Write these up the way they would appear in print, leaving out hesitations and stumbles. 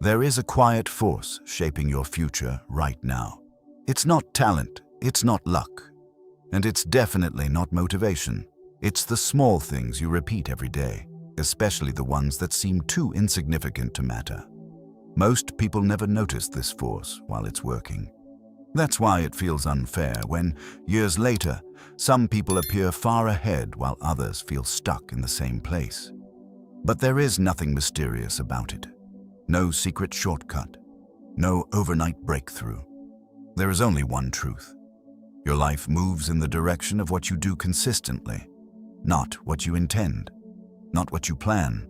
There is a quiet force shaping your future right now. It's not talent, it's not luck, and it's definitely not motivation. It's the small things you repeat every day, especially the ones that seem too insignificant to matter. Most people never notice this force while it's working. That's why it feels unfair when, years later, some people appear far ahead while others feel stuck in the same place. But there is nothing mysterious about it. No secret shortcut. No overnight breakthrough. There is only one truth. Your life moves in the direction of what you do consistently, not what you intend, not what you plan,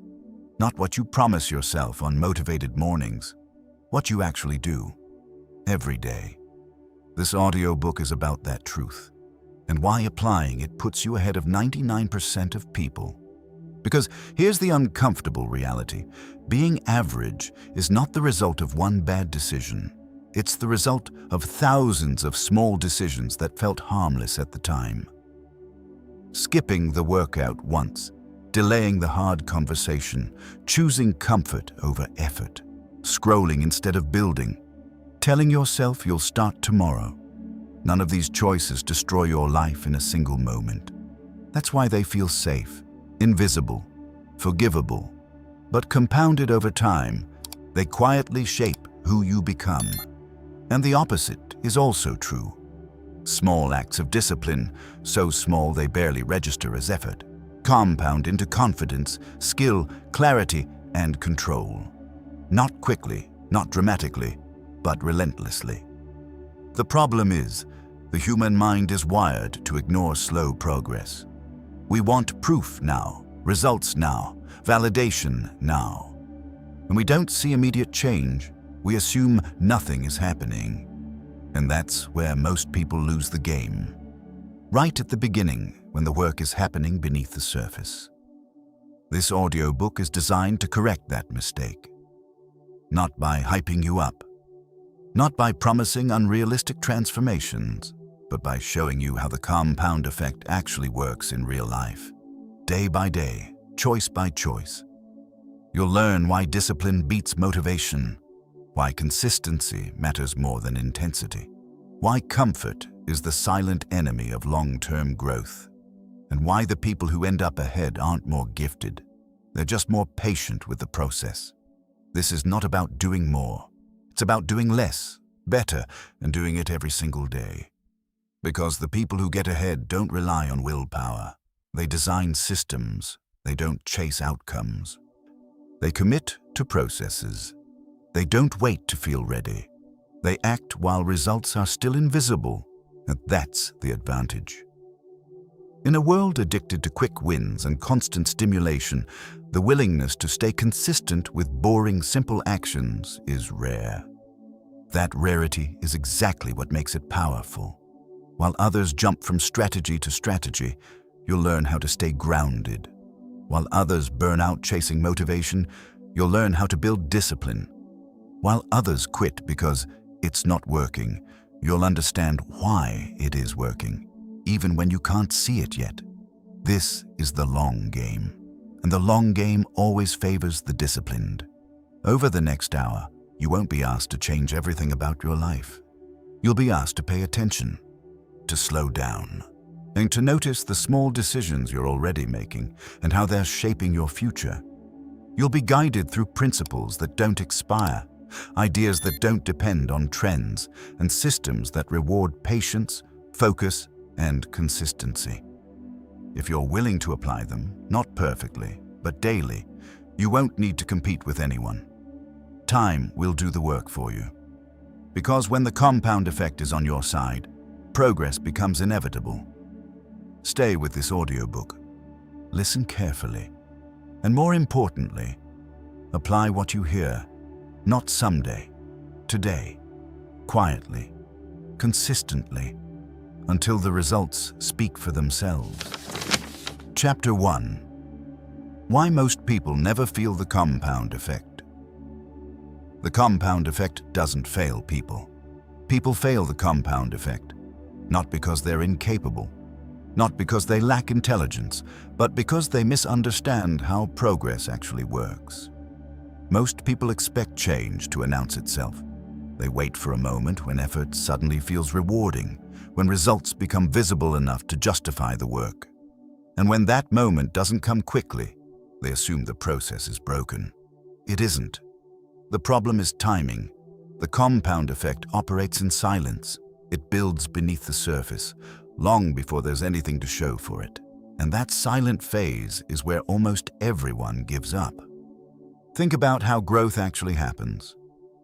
not what you promise yourself on motivated mornings, what you actually do, every day. This audiobook is about that truth, and why applying it puts you ahead of 99% of people. Because here's the uncomfortable reality. Being average is not the result of one bad decision. It's the result of thousands of small decisions that felt harmless at the time. Skipping the workout once, delaying the hard conversation, choosing comfort over effort, scrolling instead of building, telling yourself you'll start tomorrow. None of these choices destroy your life in a single moment. That's why they feel safe, invisible, forgivable. But compounded over time, they quietly shape who you become. And the opposite is also true. Small acts of discipline, so small they barely register as effort, compound into confidence, skill, clarity, and control. Not quickly, not dramatically, but relentlessly. The problem is, the human mind is wired to ignore slow progress. We want proof now, results now, validation now. When we don't see immediate change, we assume nothing is happening. And that's where most people lose the game. Right at the beginning, when the work is happening beneath the surface. This audiobook is designed to correct that mistake. Not by hyping you up. Not by promising unrealistic transformations, but by showing you how the compound effect actually works in real life. Day by day, choice by choice. You'll learn why discipline beats motivation, why consistency matters more than intensity, why comfort is the silent enemy of long-term growth, and why the people who end up ahead aren't more gifted. They're just more patient with the process. This is not about doing more. It's about doing less, better, and doing it every single day. Because the people who get ahead don't rely on willpower. They design systems. They don't chase outcomes. They commit to processes. They don't wait to feel ready. They act while results are still invisible, and that's the advantage. In a world addicted to quick wins and constant stimulation, the willingness to stay consistent with boring, simple actions is rare. That rarity is exactly what makes it powerful. While others jump from strategy to strategy, you'll learn how to stay grounded. While others burn out chasing motivation, you'll learn how to build discipline. While others quit because it's not working, you'll understand why it is working, even when you can't see it yet. This is the long game, and the long game always favors the disciplined. Over the next hour, you won't be asked to change everything about your life. You'll be asked to pay attention, to slow down, and to notice the small decisions you're already making and how they're shaping your future. You'll be guided through principles that don't expire, ideas that don't depend on trends, and systems that reward patience, focus, and consistency. If you're willing to apply them, not perfectly, but daily, you won't need to compete with anyone. Time will do the work for you. Because when the compound effect is on your side, progress becomes inevitable. Stay with this audiobook. Listen carefully. And more importantly, apply what you hear. Not someday, today, quietly, consistently, until the results speak for themselves. Chapter 1. Why most people never feel the compound effect. The compound effect doesn't fail people. People fail the compound effect, not because they're incapable, not because they lack intelligence, but because they misunderstand how progress actually works. Most people expect change to announce itself. They wait for a moment when effort suddenly feels rewarding, when results become visible enough to justify the work. And when that moment doesn't come quickly, they assume the process is broken. It isn't. The problem is timing. The compound effect operates in silence. It builds beneath the surface, long before there's anything to show for it. And that silent phase is where almost everyone gives up. Think about how growth actually happens.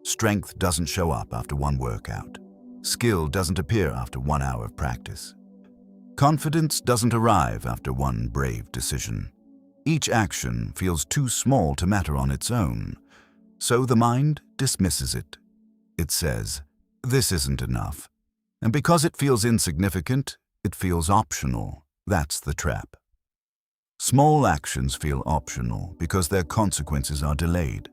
Strength doesn't show up after one workout. Skill doesn't appear after 1 hour of practice. Confidence doesn't arrive after one brave decision. Each action feels too small to matter on its own, so the mind dismisses it. It says, "This isn't enough." And because it feels insignificant, it feels optional. That's the trap. Small actions feel optional because their consequences are delayed.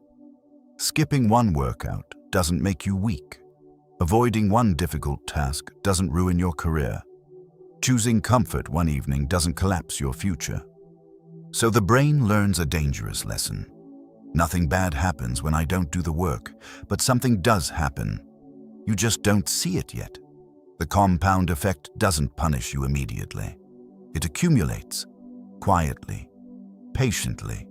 Skipping one workout doesn't make you weak. Avoiding one difficult task doesn't ruin your career. Choosing comfort one evening doesn't collapse your future. So the brain learns a dangerous lesson. Nothing bad happens when I don't do the work, but something does happen. You just don't see it yet. The compound effect doesn't punish you immediately. It accumulates, quietly, patiently.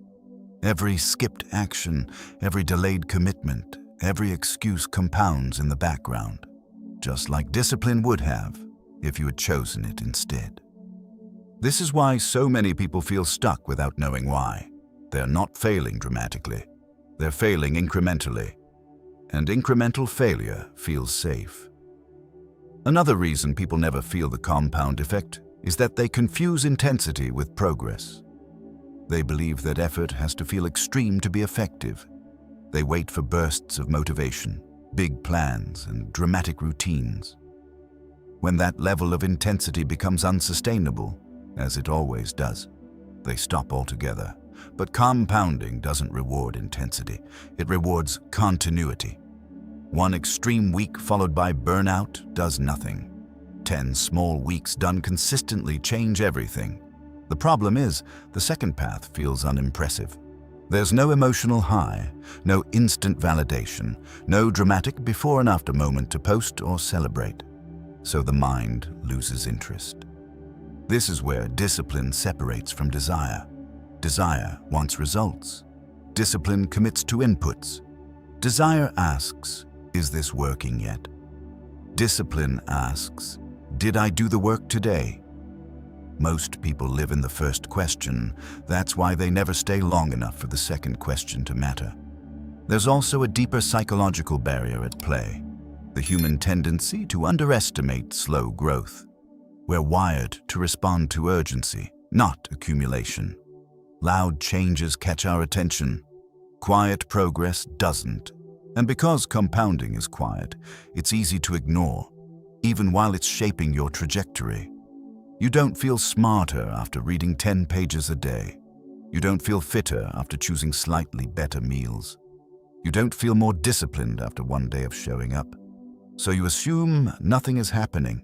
Every skipped action, every delayed commitment, every excuse compounds in the background, just like discipline would have if you had chosen it instead. This is why so many people feel stuck without knowing why. They're not failing dramatically. They're failing incrementally. And incremental failure feels safe. Another reason people never feel the compound effect is that they confuse intensity with progress. They believe that effort has to feel extreme to be effective. They wait for bursts of motivation, big plans, and dramatic routines. When that level of intensity becomes unsustainable, as it always does, they stop altogether. But compounding doesn't reward intensity. It rewards continuity. One extreme week followed by burnout does nothing. 10 small weeks done consistently change everything. The problem is, the second path feels unimpressive. There's no emotional high, no instant validation, no dramatic before and after moment to post or celebrate. So the mind loses interest. This is where discipline separates from desire. Desire wants results. Discipline commits to inputs. Desire asks, "Is this working yet?" Discipline asks, "Did I do the work today?" Most people live in the first question. That's why they never stay long enough for the second question to matter. There's also a deeper psychological barrier at play, the human tendency to underestimate slow growth. We're wired to respond to urgency, not accumulation. Loud changes catch our attention. Quiet progress doesn't. And because compounding is quiet, it's easy to ignore, even while it's shaping your trajectory. You don't feel smarter after reading 10 pages a day. You don't feel fitter after choosing slightly better meals. You don't feel more disciplined after one day of showing up. So you assume nothing is happening.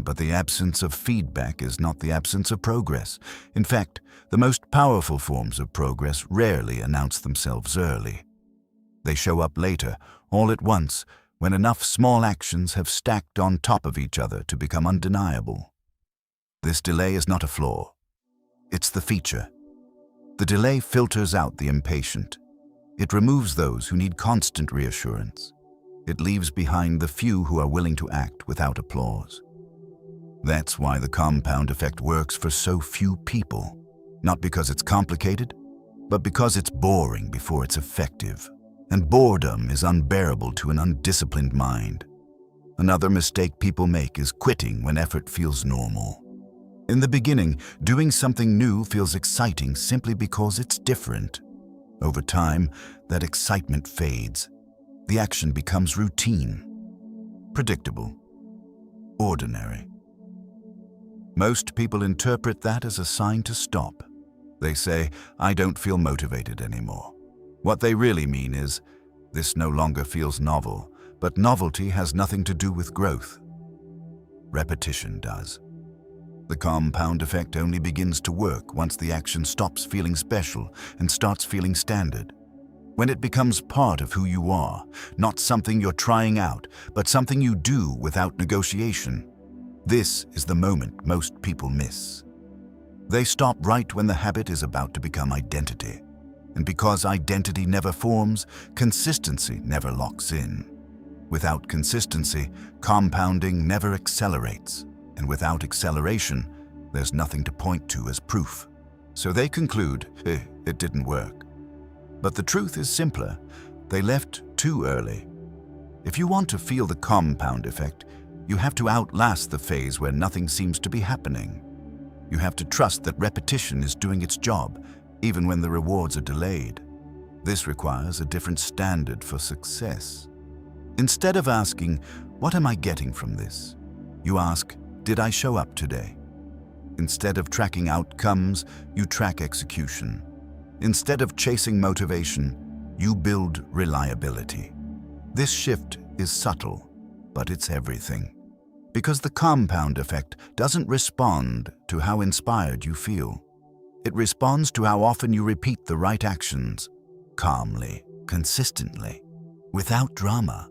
But the absence of feedback is not the absence of progress. In fact, the most powerful forms of progress rarely announce themselves early. They show up later, all at once, when enough small actions have stacked on top of each other to become undeniable. This delay is not a flaw. It's the feature. The delay filters out the impatient. It removes those who need constant reassurance. It leaves behind the few who are willing to act without applause. That's why the compound effect works for so few people. Not because it's complicated, but because it's boring before it's effective. And boredom is unbearable to an undisciplined mind. Another mistake people make is quitting when effort feels normal. In the beginning, doing something new feels exciting simply because it's different. Over time, that excitement fades. The action becomes routine, predictable, ordinary. Most people interpret that as a sign to stop. They say, "I don't feel motivated anymore." What they really mean is, "This no longer feels novel," but novelty has nothing to do with growth. Repetition does. The compound effect only begins to work once the action stops feeling special and starts feeling standard. when it becomes part of who you are, not something you're trying out, but something you do without negotiation. This is the moment most people miss. They stop right when the habit is about to become identity. And because identity never forms, consistency never locks in. Without consistency, compounding never accelerates. And without acceleration, there's nothing to point to as proof. So they conclude, it didn't work. But the truth is simpler. They left too early. If you want to feel the compound effect, you have to outlast the phase where nothing seems to be happening. You have to trust that repetition is doing its job, even when the rewards are delayed. This requires a different standard for success. Instead of asking, what am I getting from this? You ask, did I show up today? Instead of tracking outcomes, you track execution. Instead of chasing motivation, you build reliability. This shift is subtle, but it's everything. Because the compound effect doesn't respond to how inspired you feel. It responds to how often you repeat the right actions, calmly, consistently, without drama.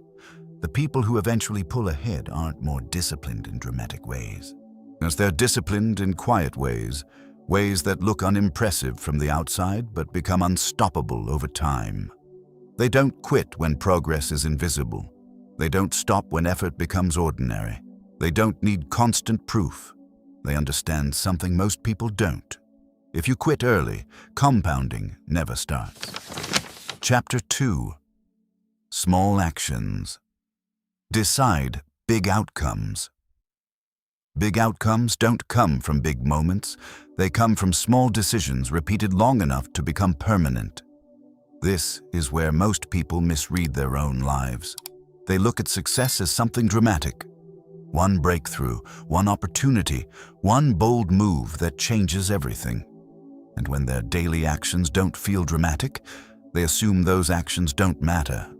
The people who eventually pull ahead aren't more disciplined in dramatic ways, as they're disciplined in quiet ways, ways that look unimpressive from the outside but become unstoppable over time. They don't quit when progress is invisible. They don't stop when effort becomes ordinary. They don't need constant proof. They understand something most people don't. If you quit early, compounding never starts. Chapter 2. Small Actions. Decide big outcomes. Big outcomes don't come from big moments. They come from small decisions repeated long enough to become permanent. This is where most people misread their own lives. They look at success as something dramatic. One breakthrough, one opportunity, one bold move that changes everything. And when their daily actions don't feel dramatic, they assume those actions don't matter.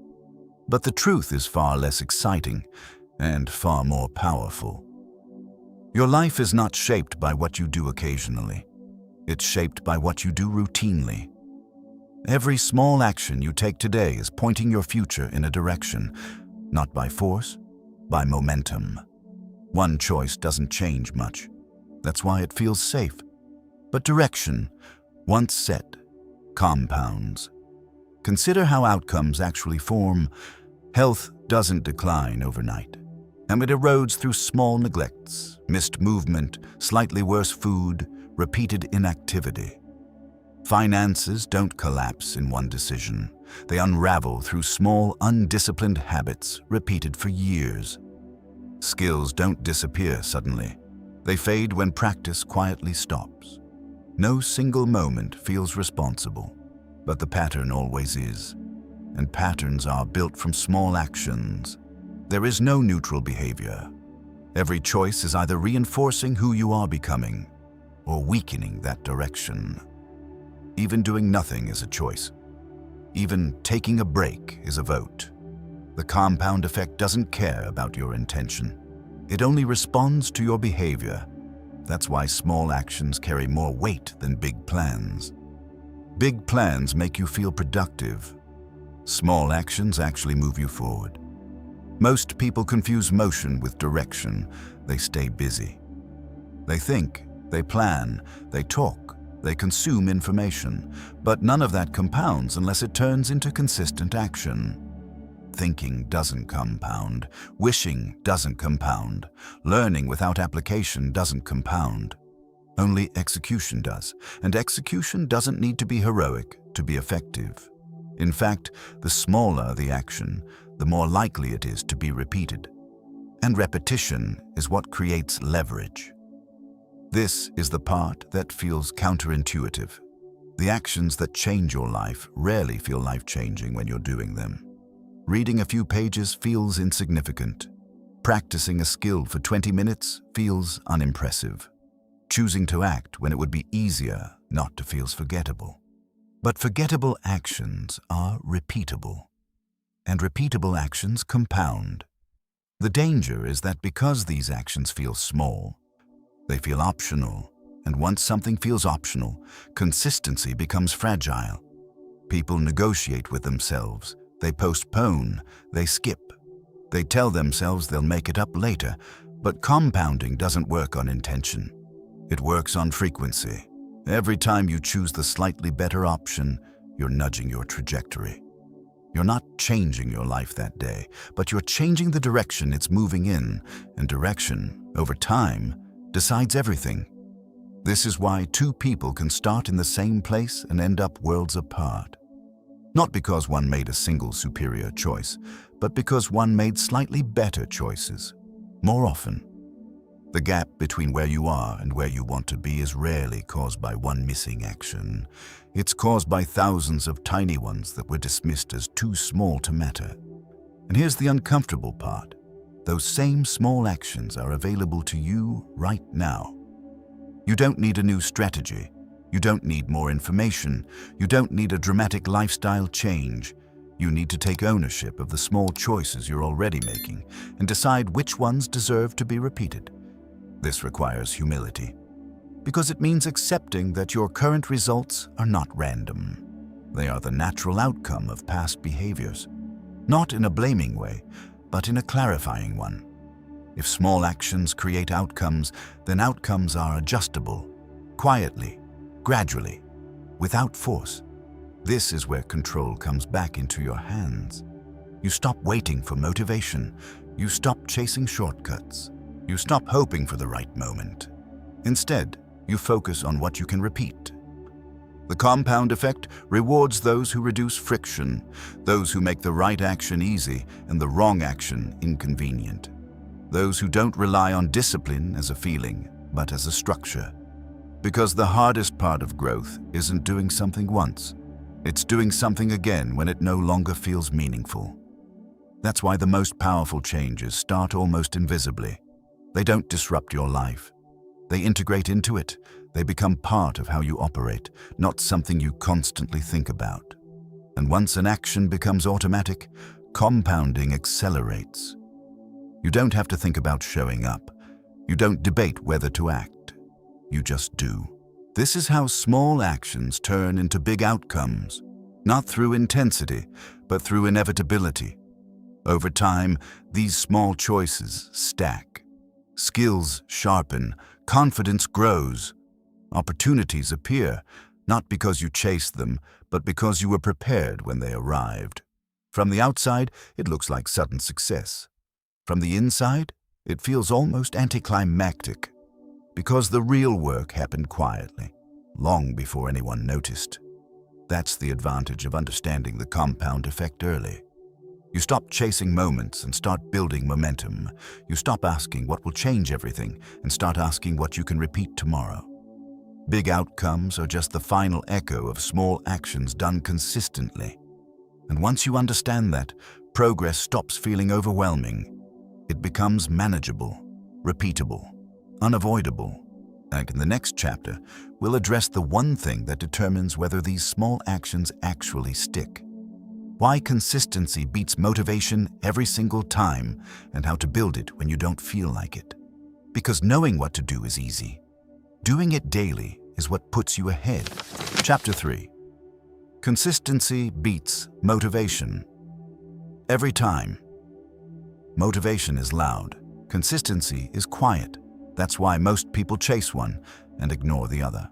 But the truth is far less exciting and far more powerful. Your life is not shaped by what you do occasionally. It's shaped by what you do routinely. Every small action you take today is pointing your future in a direction, not by force, by momentum. One choice doesn't change much. That's why it feels safe. But direction, once set, compounds. Consider how outcomes actually form. Health doesn't decline overnight, and it erodes through small neglects, missed movement, slightly worse food, repeated inactivity. Finances don't collapse in one decision. They unravel through small, undisciplined habits repeated for years. Skills don't disappear suddenly. They fade when practice quietly stops. No single moment feels responsible, but the pattern always is. And patterns are built from small actions. There is no neutral behavior. Every choice is either reinforcing who you are becoming or weakening that direction. Even doing nothing is a choice. Even taking a break is a vote. The compound effect doesn't care about your intention. It only responds to your behavior. That's why small actions carry more weight than big plans. Big plans make you feel productive. Small actions actually move you forward. Most people confuse motion with direction. They stay busy. They think, they plan, they talk, they consume information, but none of that compounds unless it turns into consistent action. Thinking doesn't compound. Wishing doesn't compound. Learning without application doesn't compound. Only execution does, and execution doesn't need to be heroic to be effective. In fact, the smaller the action, the more likely it is to be repeated. And repetition is what creates leverage. This is the part that feels counterintuitive. The actions that change your life rarely feel life-changing when you're doing them. Reading a few pages feels insignificant. Practicing a skill for 20 minutes feels unimpressive. Choosing to act when it would be easier not to feels forgettable. But forgettable actions are repeatable. And repeatable actions compound. The danger is that because these actions feel small, they feel optional, and once something feels optional, consistency becomes fragile. People negotiate with themselves. They postpone. They skip. They tell themselves they'll make it up later. But compounding doesn't work on intention. It works on frequency. Every time you choose the slightly better option, you're nudging your trajectory. You're not changing your life that day, but you're changing the direction it's moving in, and direction, over time, decides everything. This is why two people can start in the same place and end up worlds apart. Not because one made a single superior choice, but because one made slightly better choices, more often. The gap between where you are and where you want to be is rarely caused by one missing action. It's caused by thousands of tiny ones that were dismissed as too small to matter. And here's the uncomfortable part. Those same small actions are available to you right now. You don't need a new strategy. You don't need more information. You don't need a dramatic lifestyle change. You need to take ownership of the small choices you're already making and decide which ones deserve to be repeated. This requires humility, because it means accepting that your current results are not random. They are the natural outcome of past behaviors, not in a blaming way, but in a clarifying one. If small actions create outcomes, then outcomes are adjustable, quietly, gradually, without force. This is where control comes back into your hands. You stop waiting for motivation. You stop chasing shortcuts. You stop hoping for the right moment. Instead, you focus on what you can repeat. The compound effect rewards those who reduce friction, those who make the right action easy and the wrong action inconvenient. Those who don't rely on discipline as a feeling, but as a structure. Because the hardest part of growth isn't doing something once. It's doing something again when it no longer feels meaningful. That's why the most powerful changes start almost invisibly. They don't disrupt your life. They integrate into it. They become part of how you operate, not something you constantly think about. And once an action becomes automatic, compounding accelerates. You don't have to think about showing up. You don't debate whether to act. You just do. This is how small actions turn into big outcomes, not through intensity, but through inevitability. Over time, these small choices stack. Skills sharpen, confidence grows. Opportunities appear, not because you chased them, but because you were prepared when they arrived. From the outside, it looks like sudden success. From the inside, it feels almost anticlimactic, because the real work happened quietly, long before anyone noticed. That's the advantage of understanding the compound effect early. You stop chasing moments and start building momentum. You stop asking what will change everything and start asking what you can repeat tomorrow. Big outcomes are just the final echo of small actions done consistently. And once you understand that, progress stops feeling overwhelming. It becomes manageable, repeatable, unavoidable. And in the next chapter, we'll address the one thing that determines whether these small actions actually stick. Why consistency beats motivation every single time, and how to build it when you don't feel like it. Because knowing what to do is easy. Doing it daily is what puts you ahead. Chapter 3. Consistency beats motivation. Every time. Motivation is loud. Consistency is quiet. That's why most people chase one and ignore the other.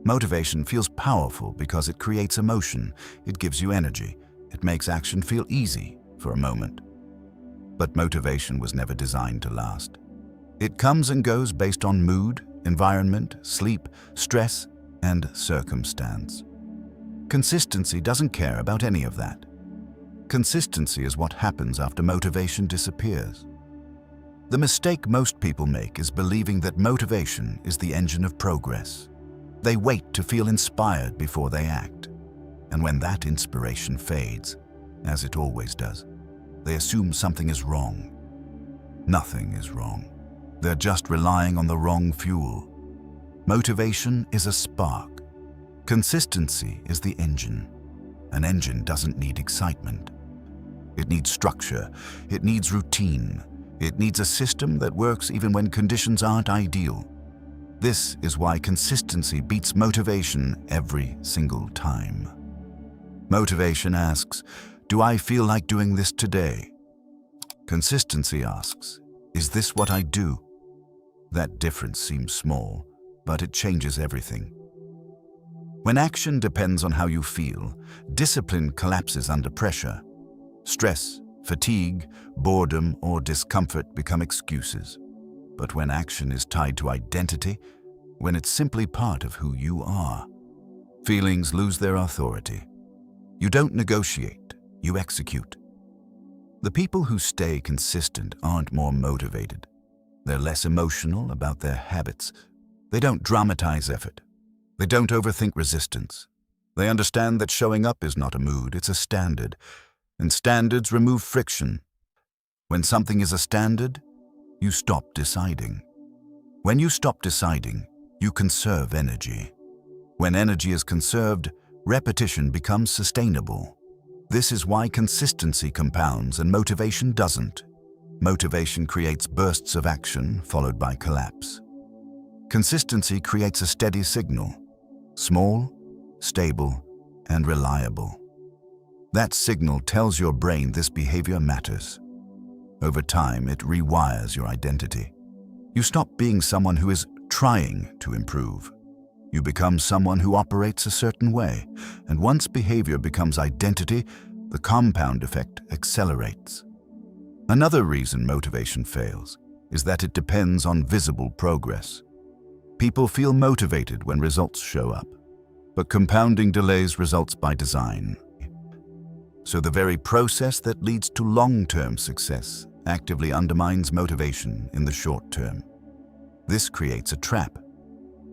Motivation feels powerful because it creates emotion. It gives you energy. It makes action feel easy for a moment. But motivation was never designed to last. It comes and goes based on mood, environment, sleep, stress, and circumstance. Consistency doesn't care about any of that. Consistency is what happens after motivation disappears. The mistake most people make is believing that motivation is the engine of progress. They wait to feel inspired before they act. And when that inspiration fades, as it always does, they assume something is wrong. Nothing is wrong. They're just relying on the wrong fuel. Motivation is a spark. Consistency is the engine. An engine doesn't need excitement. It needs structure. It needs routine. It needs a system that works even when conditions aren't ideal. This is why consistency beats motivation every single time. Motivation asks, "Do I feel like doing this today?" Consistency asks, "Is this what I do?" That difference seems small, but it changes everything. When action depends on how you feel, discipline collapses under pressure. Stress, fatigue, boredom, or discomfort become excuses. But when action is tied to identity, when it's simply part of who you are, feelings lose their authority. You don't negotiate, you execute. The people who stay consistent aren't more motivated. They're less emotional about their habits. They don't dramatize effort. They don't overthink resistance. They understand that showing up is not a mood, it's a standard. And standards remove friction. When something is a standard, you stop deciding. When you stop deciding, you conserve energy. When energy is conserved, repetition becomes sustainable. This is why consistency compounds and motivation doesn't. Motivation creates bursts of action followed by collapse. Consistency creates a steady signal, small, stable, and reliable. That signal tells your brain this behavior matters. Over time, it rewires your identity. You stop being someone who is trying to improve. You become someone who operates a certain way, and once behavior becomes identity, the compound effect accelerates. Another reason motivation fails is that it depends on visible progress. People feel motivated when results show up, but compounding delays results by design. So the very process that leads to long-term success actively undermines motivation in the short term. This creates a trap.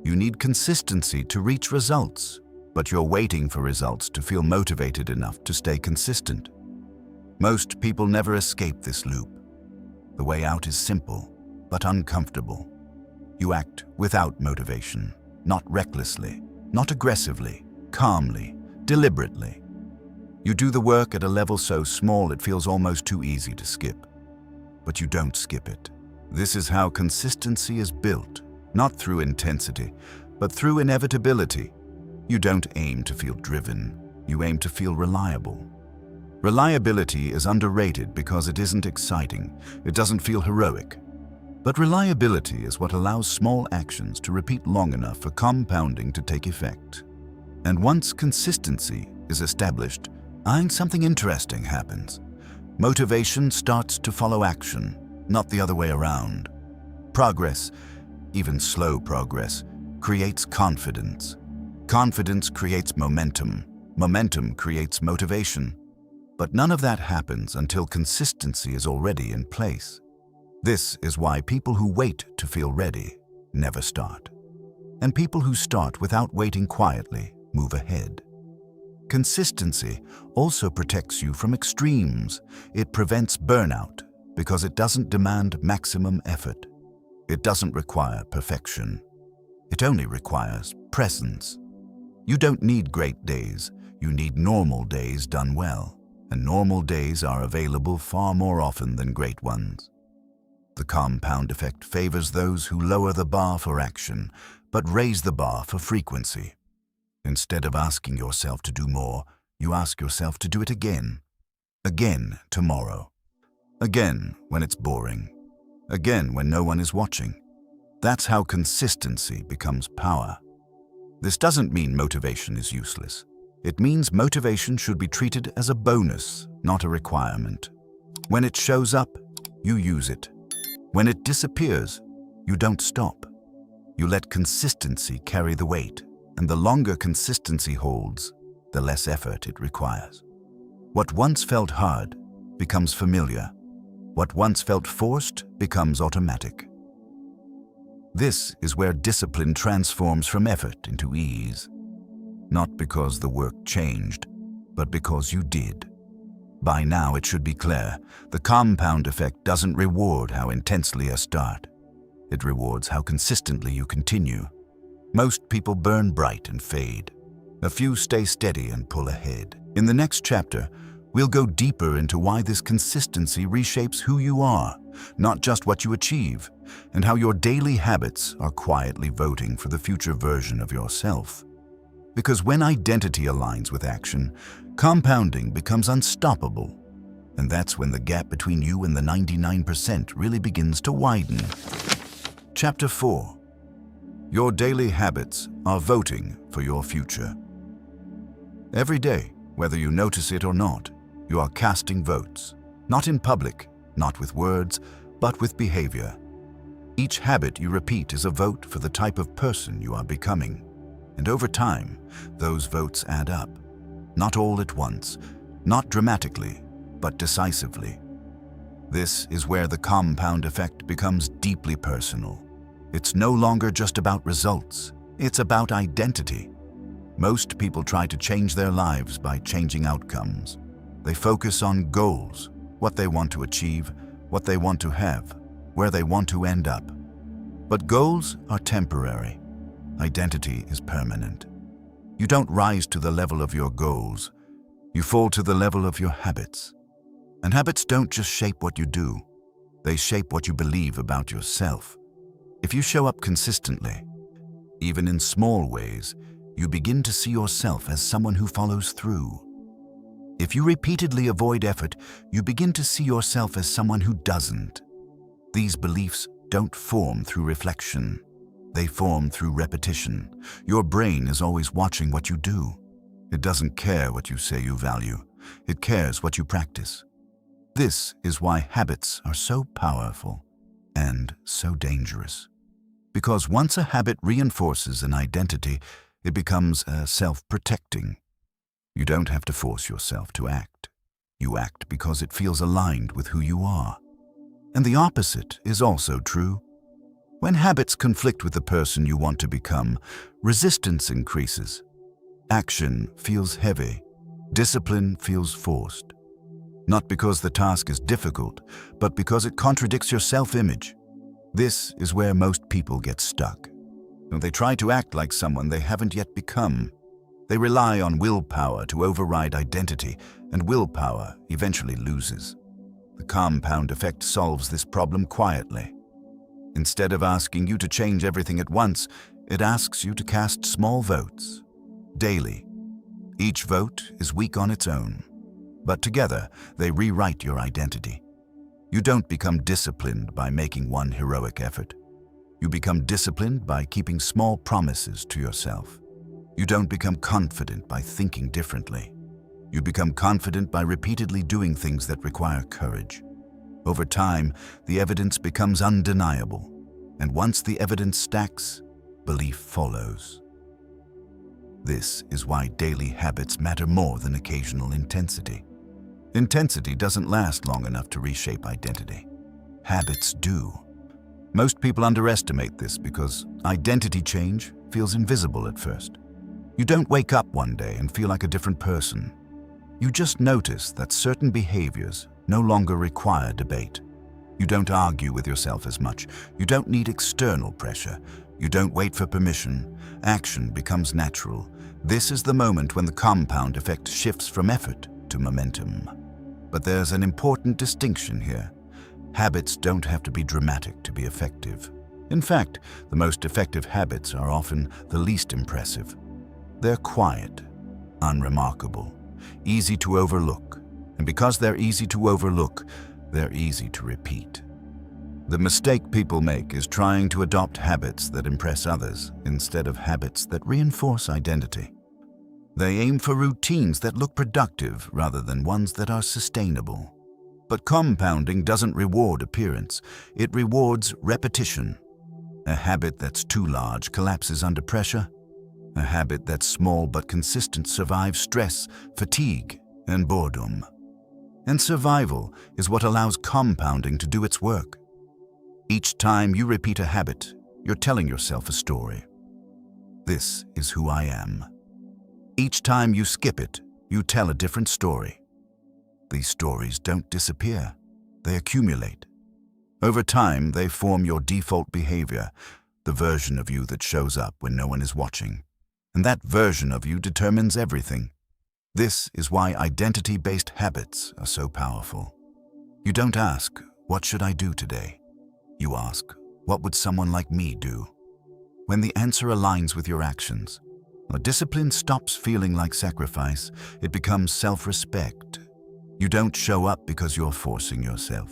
You need consistency to reach results, but you're waiting for results to feel motivated enough to stay consistent. Most people never escape this loop. The way out is simple, but uncomfortable. You act without motivation, not recklessly, not aggressively, calmly, deliberately. You do the work at a level so small it feels almost too easy to skip. But you don't skip it. This is how consistency is built, not through intensity, but through inevitability. You don't aim to feel driven, you aim to feel reliable. Reliability is underrated because it isn't exciting, it doesn't feel heroic. But reliability is what allows small actions to repeat long enough for compounding to take effect. And once consistency is established, something interesting happens. Motivation starts to follow action, not the other way around. Progress, even slow progress, creates confidence. Confidence creates momentum. Momentum creates motivation. But none of that happens until consistency is already in place. This is why people who wait to feel ready never start. And people who start without waiting quietly move ahead. Consistency also protects you from extremes. It prevents burnout because it doesn't demand maximum effort. It doesn't require perfection. It only requires presence. You don't need great days. You need normal days done well. And normal days are available far more often than great ones. The compound effect favors those who lower the bar for action, but raise the bar for frequency. Instead of asking yourself to do more, you ask yourself to do it again. Again tomorrow. Again when it's boring. Again when no one is watching. That's how consistency becomes power. This doesn't mean motivation is useless. It means motivation should be treated as a bonus, not a requirement. When it shows up, you use it. When it disappears, you don't stop. You let consistency carry the weight, and the longer consistency holds, the less effort it requires. What once felt hard becomes familiar. What once felt forced becomes automatic. This is where discipline transforms from effort into ease. Not because the work changed, but because you did. By now it should be clear, the compound effect doesn't reward how intensely you start. It rewards how consistently you continue. Most people burn bright and fade. A few stay steady and pull ahead. In the next chapter, we'll go deeper into why this consistency reshapes who you are, not just what you achieve, and how your daily habits are quietly voting for the future version of yourself. Because when identity aligns with action, compounding becomes unstoppable. And that's when the gap between you and the 99% really begins to widen. Chapter 4. Your daily habits are voting for your future. Every day, whether you notice it or not, you are casting votes. Not in public, not with words, but with behavior. Each habit you repeat is a vote for the type of person you are becoming. And over time, those votes add up. Not all at once, not dramatically, but decisively. This is where the compound effect becomes deeply personal. It's no longer just about results, it's about identity. Most people try to change their lives by changing outcomes. They focus on goals, what they want to achieve, what they want to have, where they want to end up. But goals are temporary. Identity is permanent. You don't rise to the level of your goals. You fall to the level of your habits. And habits don't just shape what you do. They shape what you believe about yourself. If you show up consistently, even in small ways, you begin to see yourself as someone who follows through. If you repeatedly avoid effort, you begin to see yourself as someone who doesn't. These beliefs don't form through reflection. They form through repetition. Your brain is always watching what you do. It doesn't care what you say you value. It cares what you practice. This is why habits are so powerful and so dangerous. Because once a habit reinforces an identity, it becomes self-protecting. You don't have to force yourself to act. You act because it feels aligned with who you are. And the opposite is also true. When habits conflict with the person you want to become, resistance increases. Action feels heavy. Discipline feels forced. Not because the task is difficult, but because it contradicts your self-image. This is where most people get stuck. They try to act like someone they haven't yet become. They rely on willpower to override identity, and willpower eventually loses. The compound effect solves this problem quietly. Instead of asking you to change everything at once, it asks you to cast small votes, daily. Each vote is weak on its own, but together they rewrite your identity. You don't become disciplined by making one heroic effort. You become disciplined by keeping small promises to yourself. You don't become confident by thinking differently. You become confident by repeatedly doing things that require courage. Over time, the evidence becomes undeniable, and once the evidence stacks, belief follows. This is why daily habits matter more than occasional intensity. Intensity doesn't last long enough to reshape identity. Habits do. Most people underestimate this because identity change feels invisible at first. You don't wake up one day and feel like a different person. You just notice that certain behaviors no longer require debate. You don't argue with yourself as much. You don't need external pressure. You don't wait for permission. Action becomes natural. This is the moment when the compound effect shifts from effort to momentum. But there's an important distinction here. Habits don't have to be dramatic to be effective. In fact, the most effective habits are often the least impressive. They're quiet, unremarkable, easy to overlook. And because they're easy to overlook, they're easy to repeat. The mistake people make is trying to adopt habits that impress others instead of habits that reinforce identity. They aim for routines that look productive rather than ones that are sustainable. But compounding doesn't reward appearance, it rewards repetition. A habit that's too large collapses under pressure. A habit that's small but consistent survives stress, fatigue, and boredom. And survival is what allows compounding to do its work. Each time you repeat a habit, you're telling yourself a story. This is who I am. Each time you skip it, you tell a different story. These stories don't disappear, they accumulate. Over time, they form your default behavior, the version of you that shows up when no one is watching. And that version of you determines everything. This is why identity-based habits are so powerful. You don't ask, "What should I do today?" You ask, "What would someone like me do?" When the answer aligns with your actions, Discipline stops feeling like sacrifice. It becomes self-respect. You don't show up because you're forcing yourself.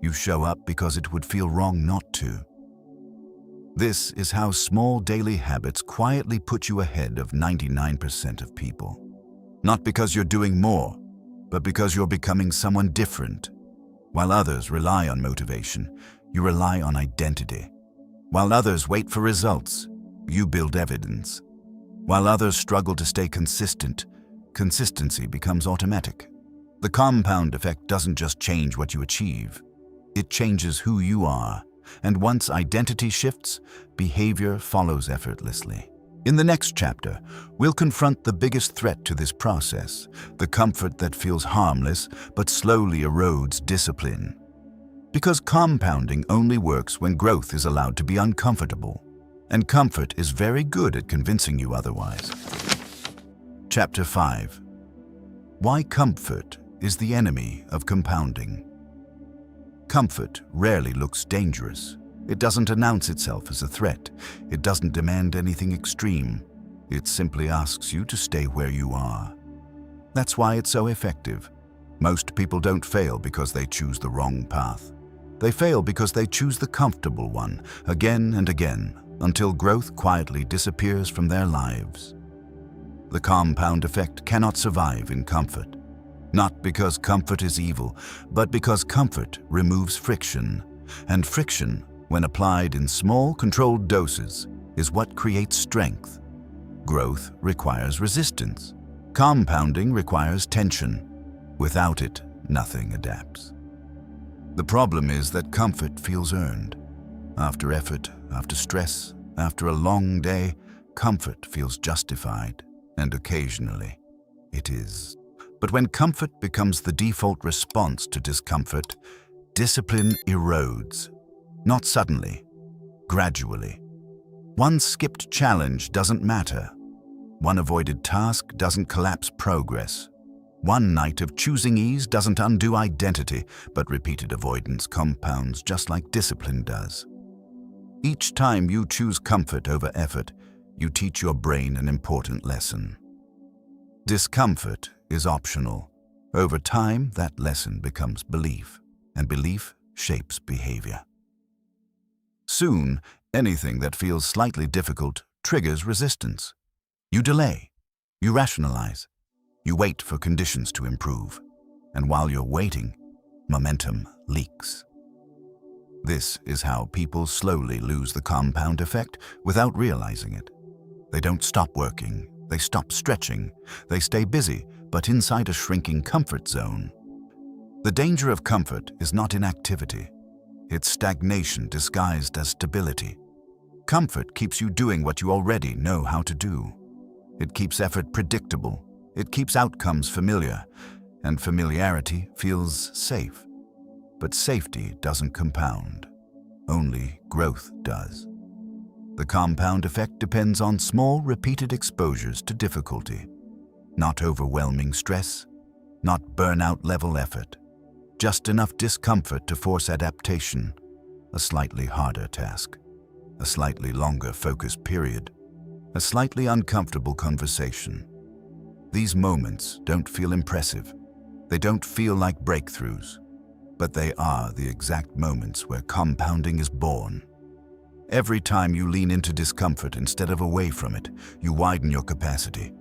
You show up because it would feel wrong not to. This is how small daily habits quietly put you ahead of 99% of people. Not because you're doing more, but because you're becoming someone different. While others rely on motivation, you rely on identity. While others wait for results, you build evidence. While others struggle to stay consistent, consistency becomes automatic. The compound effect doesn't just change what you achieve, it changes who you are. And once identity shifts, behavior follows effortlessly. In the next chapter, we'll confront the biggest threat to this process, the comfort that feels harmless but slowly erodes discipline. Because compounding only works when growth is allowed to be uncomfortable, and comfort is very good at convincing you otherwise. Chapter 5. Why comfort is the enemy of compounding. Comfort rarely looks dangerous. It doesn't announce itself as a threat. It doesn't demand anything extreme. It simply asks you to stay where you are. That's why it's so effective. Most people don't fail because they choose the wrong path. They fail because they choose the comfortable one again and again until growth quietly disappears from their lives. The compound effect cannot survive in comfort. Not because comfort is evil, but because comfort removes friction. And friction, when applied in small, controlled doses, is what creates strength. Growth requires resistance. Compounding requires tension. Without it, nothing adapts. The problem is that comfort feels earned. After effort, after stress, after a long day, comfort feels justified, and occasionally it is. But when comfort becomes the default response to discomfort, discipline erodes. Not suddenly, gradually. One skipped challenge doesn't matter. One avoided task doesn't collapse progress. One night of choosing ease doesn't undo identity, but repeated avoidance compounds just like discipline does. Each time you choose comfort over effort, you teach your brain an important lesson. Discomfort is optional. Over time, that lesson becomes belief, and belief shapes behavior. Soon, anything that feels slightly difficult triggers resistance. You delay, you rationalize, you wait for conditions to improve, and while you're waiting, momentum leaks. This is how people slowly lose the compound effect without realizing it. They don't stop working, they stop stretching, they stay busy, but inside a shrinking comfort zone. The danger of comfort is not inactivity. It's stagnation disguised as stability. Comfort keeps you doing what you already know how to do. It keeps effort predictable. It keeps outcomes familiar, and familiarity feels safe. But safety doesn't compound. Only growth does. The compound effect depends on small, repeated exposures to difficulty. Not overwhelming stress, not burnout-level effort. Just enough discomfort to force adaptation, a slightly harder task, a slightly longer focus period, a slightly uncomfortable conversation. These moments don't feel impressive. They don't feel like breakthroughs, but they are the exact moments where compounding is born. Every time you lean into discomfort instead of away from it, you widen your capacity.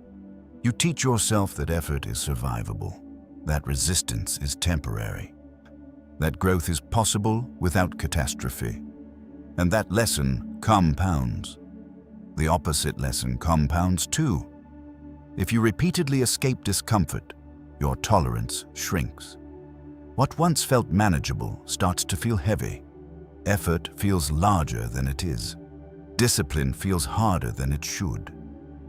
You teach yourself that effort is survivable, that resistance is temporary, that growth is possible without catastrophe. And that lesson compounds. The opposite lesson compounds too. If you repeatedly escape discomfort, your tolerance shrinks. What once felt manageable starts to feel heavy. Effort feels larger than it is. Discipline feels harder than it should.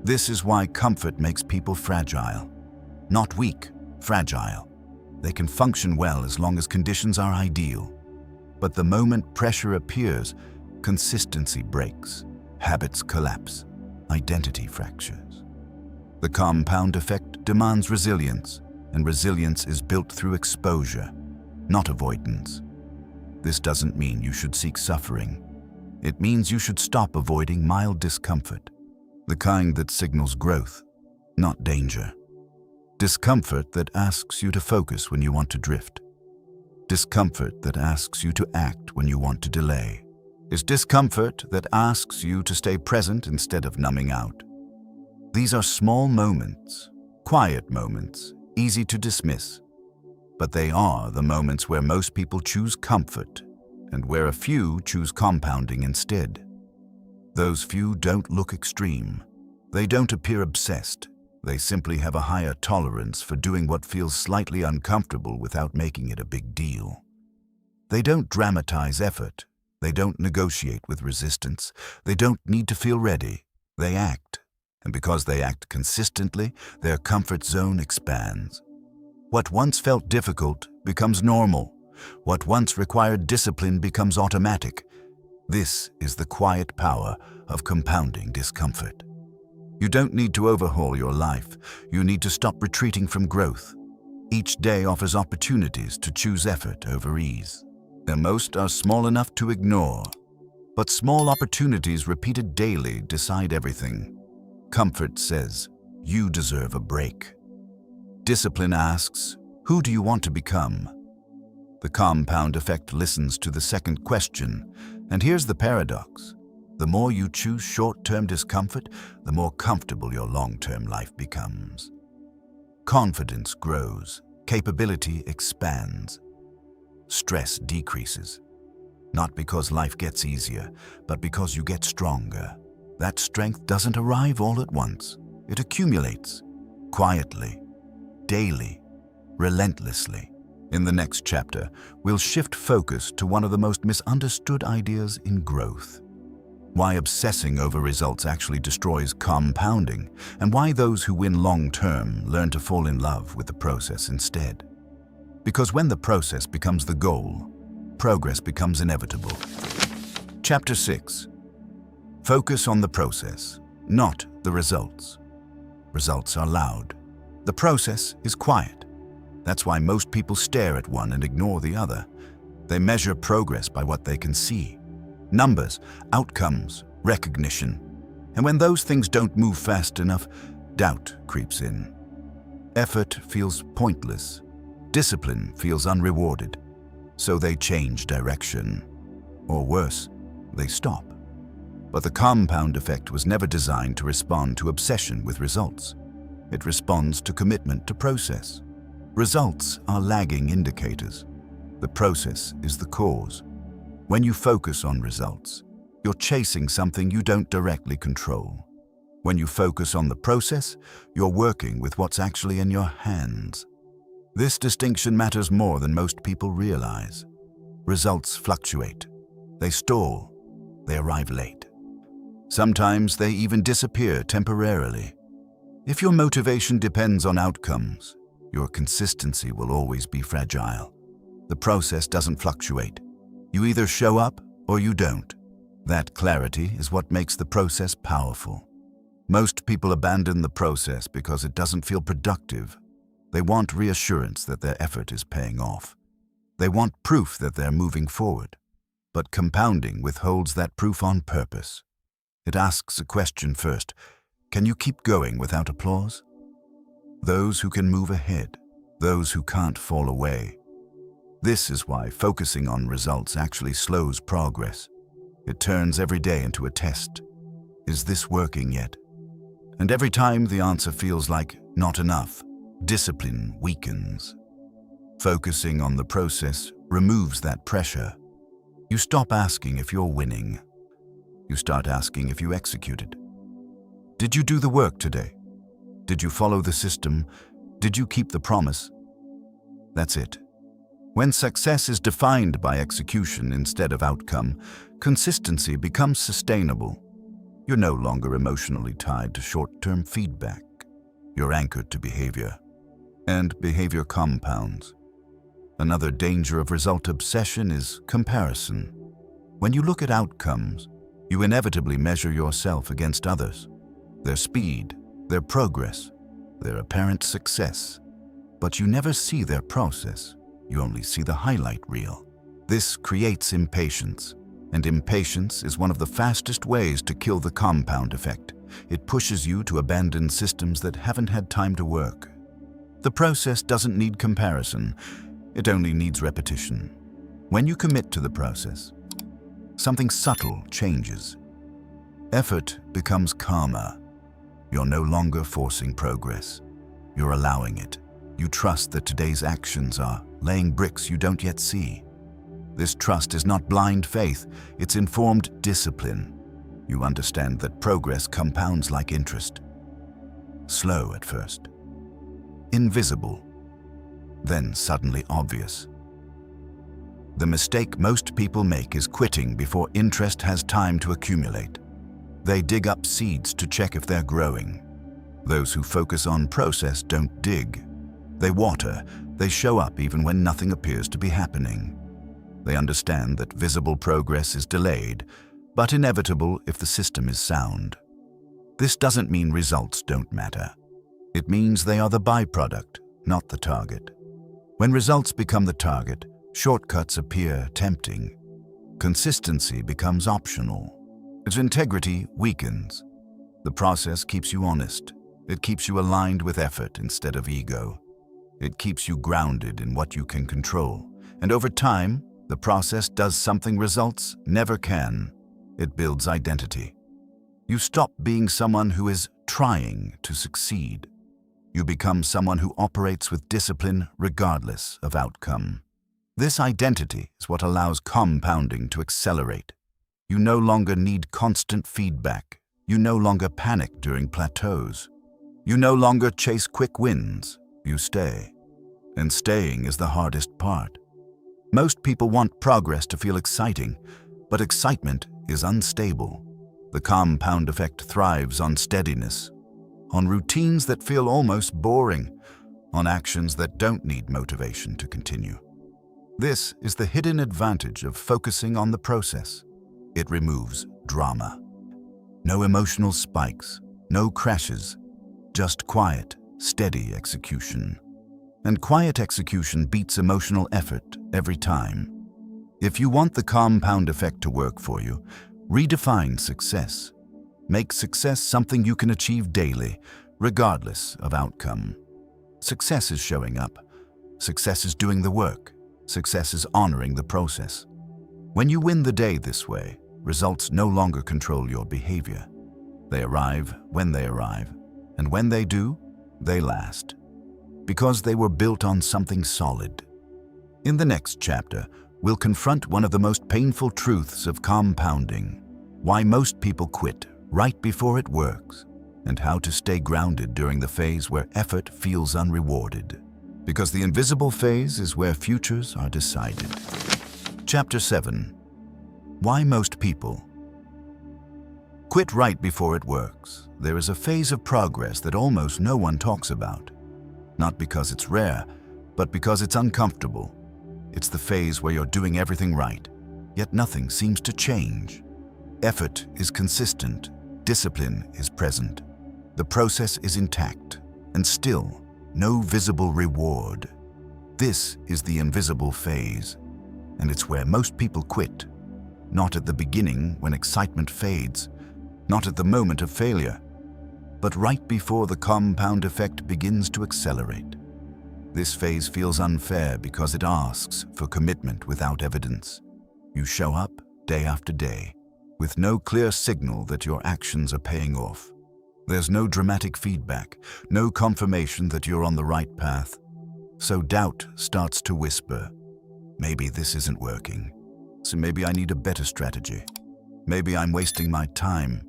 This is why comfort makes people fragile. Not weak, fragile. They can function well as long as conditions are ideal. But the moment pressure appears, consistency breaks, habits collapse, identity fractures. The compound effect demands resilience, and resilience is built through exposure, not avoidance. This doesn't mean you should seek suffering. It means you should stop avoiding mild discomfort. the kind that signals growth, not danger. Discomfort that asks you to focus when you want to drift. Discomfort that asks you to act when you want to delay. Is discomfort that asks you to stay present instead of numbing out. These are small moments, quiet moments, easy to dismiss. But they are the moments where most people choose comfort and where a few choose compounding instead. Those few don't look extreme. They don't appear obsessed. They simply have a higher tolerance for doing what feels slightly uncomfortable without making it a big deal. They don't dramatize effort. They don't negotiate with resistance. They don't need to feel ready. They act. And because they act consistently, their comfort zone expands. What once felt difficult becomes normal. What once required discipline becomes automatic. This is the quiet power of compounding discomfort. You don't need to overhaul your life. You need to stop retreating from growth. Each day offers opportunities to choose effort over ease. And most are small enough to ignore. But small opportunities repeated daily decide everything. Comfort says, you deserve a break. Discipline asks, who do you want to become? The compound effect listens to the second question, and here's the paradox. The more you choose short-term discomfort, the more comfortable your long-term life becomes. Confidence grows, capability expands, stress decreases. Not because life gets easier, but because you get stronger. That strength doesn't arrive all at once. It accumulates, quietly, daily, relentlessly. In the next chapter, we'll shift focus to one of the most misunderstood ideas in growth. Why obsessing over results actually destroys compounding, and why those who win long-term learn to fall in love with the process instead. Because when the process becomes the goal, progress becomes inevitable. Chapter 6. Focus on the process, not the results. Results are loud. The process is quiet. That's why most people stare at one and ignore the other. They measure progress by what they can see. Numbers, outcomes, recognition. And when those things don't move fast enough, doubt creeps in. Effort feels pointless. Discipline feels unrewarded. So they change direction. Or worse, they stop. But the compound effect was never designed to respond to obsession with results. It responds to commitment to process. Results are lagging indicators. The process is the cause. When you focus on results, you're chasing something you don't directly control. When you focus on the process, you're working with what's actually in your hands. This distinction matters more than most people realize. Results fluctuate. They stall. They arrive late. Sometimes they even disappear temporarily. If your motivation depends on outcomes, your consistency will always be fragile. The process doesn't fluctuate. You either show up or you don't. That clarity is what makes the process powerful. Most people abandon the process because it doesn't feel productive. They want reassurance that their effort is paying off. They want proof that they're moving forward. But compounding withholds that proof on purpose. It asks a question first. Can you keep going without applause? Those who can move ahead, those who can't fall away. This is why focusing on results actually slows progress. It turns every day into a test. Is this working yet? And every time the answer feels like not enough, discipline weakens. Focusing on the process removes that pressure. You stop asking if you're winning. You start asking if you executed. Did you do the work today? Did you follow the system? Did you keep the promise? That's it. When success is defined by execution instead of outcome, consistency becomes sustainable. You're no longer emotionally tied to short-term feedback. You're anchored to behavior. And behavior compounds. Another danger of result obsession is comparison. When you look at outcomes, you inevitably measure yourself against others. Their speed, their progress, their apparent success. But you never see their process. You only see the highlight reel. This creates impatience. And impatience is one of the fastest ways to kill the compound effect. It pushes you to abandon systems that haven't had time to work. The process doesn't need comparison. It only needs repetition. When you commit to the process, something subtle changes. Effort becomes calmer. You're no longer forcing progress. You're allowing it. You trust that today's actions are laying bricks you don't yet see. This trust is not blind faith, it's informed discipline. You understand that progress compounds like interest. Slow at first, invisible, then suddenly obvious. The mistake most people make is quitting before interest has time to accumulate. They dig up seeds to check if they're growing. Those who focus on process don't dig. They water, they show up even when nothing appears to be happening. They understand that visible progress is delayed, but inevitable if the system is sound. This doesn't mean results don't matter. It means they are the byproduct, not the target. When results become the target, shortcuts appear tempting. Consistency becomes optional. Its integrity weakens. The process keeps you honest. It keeps you aligned with effort instead of ego. It keeps you grounded in what you can control. And over time, the process does something results never can. It builds identity. You stop being someone who is trying to succeed. You become someone who operates with discipline regardless of outcome. This identity is what allows compounding to accelerate. You no longer need constant feedback. You no longer panic during plateaus. You no longer chase quick wins. You stay. And staying is the hardest part. Most people want progress to feel exciting, but excitement is unstable. The compound effect thrives on steadiness, on routines that feel almost boring, on actions that don't need motivation to continue. This is the hidden advantage of focusing on the process. It removes drama. No emotional spikes, no crashes, just quiet, steady execution. And quiet execution beats emotional effort every time. If you want the compound effect to work for you, redefine success. Make success something you can achieve daily, regardless of outcome. Success is showing up. Success is doing the work. Success is honoring the process. When you win the day this way, results no longer control your behavior. They arrive when they arrive, and when they do, they last. Because they were built on something solid. In the next chapter, we'll confront one of the most painful truths of compounding, why most people quit right before it works, and how to stay grounded during the phase where effort feels unrewarded. Because the invisible phase is where futures are decided. Chapter 7. Why most people quit right before it works. There is a phase of progress that almost no one talks about. Not because it's rare, but because it's uncomfortable. It's the phase where you're doing everything right, yet nothing seems to change. Effort is consistent, discipline is present, the process is intact, and still, no visible reward. This is the invisible phase, and it's where most people quit. Not at the beginning when excitement fades, not at the moment of failure, but right before the compound effect begins to accelerate. This phase feels unfair because it asks for commitment without evidence. You show up day after day, with no clear signal that your actions are paying off. There's no dramatic feedback, no confirmation that you're on the right path. So doubt starts to whisper, maybe this isn't working. So maybe I need a better strategy. Maybe I'm wasting my time.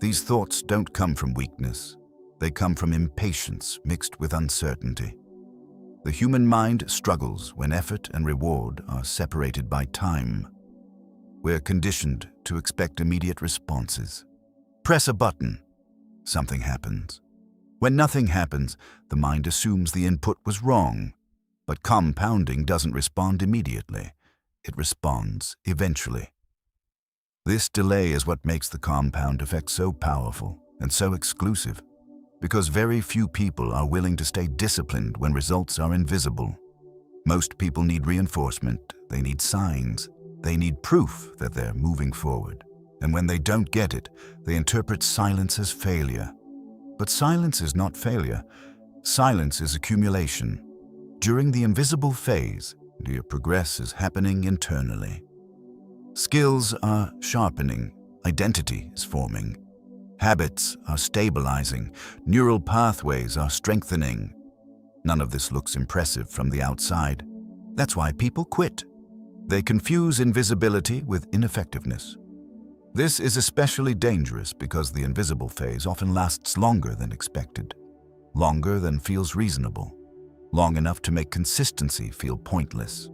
These thoughts don't come from weakness. They come from impatience mixed with uncertainty. The human mind struggles when effort and reward are separated by time. We're conditioned to expect immediate responses. Press a button, something happens. When nothing happens, the mind assumes the input was wrong. But compounding doesn't respond immediately. It responds eventually. This delay is what makes the compound effect so powerful and so exclusive, because very few people are willing to stay disciplined when results are invisible. Most people need reinforcement, they need signs. They need proof that they're moving forward. And when they don't get it, they interpret silence as failure. But silence is not failure. Silence is accumulation. During the invisible phase, your progress is happening internally. Skills are sharpening, identity is forming. Habits are stabilizing, neural pathways are strengthening. None of this looks impressive from the outside. That's why people quit. They confuse invisibility with ineffectiveness. This is especially dangerous because the invisible phase often lasts longer than expected, longer than feels reasonable, long enough to make consistency feel pointless.